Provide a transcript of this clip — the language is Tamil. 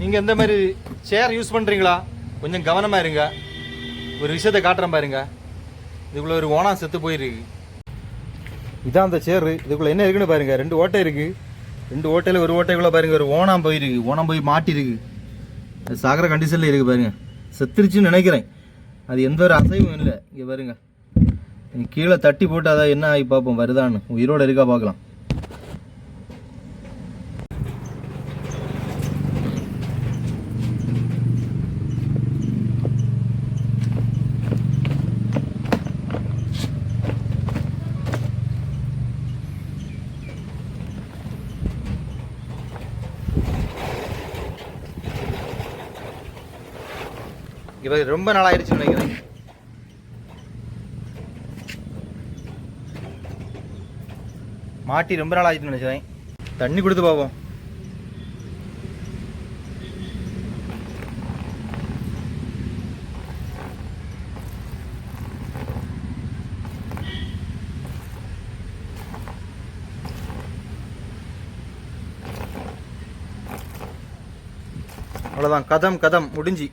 நீங்கள் எந்த மாதிரி சேர் யூஸ் பண்ணுறீங்களா? கொஞ்சம் கவனமாக இருங்க. ஒரு விஷயத்தை காட்டுறேன் பாருங்க. இதுக்குள்ளே ஒரு ஓனா செத்து போயிருக்கு. இதான் அந்த சேரு. இதுக்குள்ளே என்ன இருக்குன்னு பாருங்க. 2 ஓட்டை இருக்குது. 2 ஓட்டையில் ஒரு ஓட்டைக்குள்ளே பாருங்க ஒரு ஓனாம் போயிருக்கு. ஓனாம் போய் மாட்டிருக்கு. அது சாகிற கண்டிஷனில் இருக்குது பாருங்க. செத்துருச்சுன்னு நினைக்கிறேன். அது எந்த ஒரு அசைவும் இல்லை. இங்கே பாருங்க. கீழே தட்டி போட்டு அதை என்ன ஆகி பார்ப்போம் வருதான்னு. உயிரோடு இருக்கா பார்க்கலாம். இவர் ரொம்ப நாள் ஆயிடுச்சுன்னு நினைக்கிறேன். மாட்டி ரொம்ப நாள் ஆயிடுச்சுன்னு நினைக்கிறேன். தண்ணி கொடுத்து பார்ப்போம். அவ்வளோதான், கதம் முடிஞ்சு.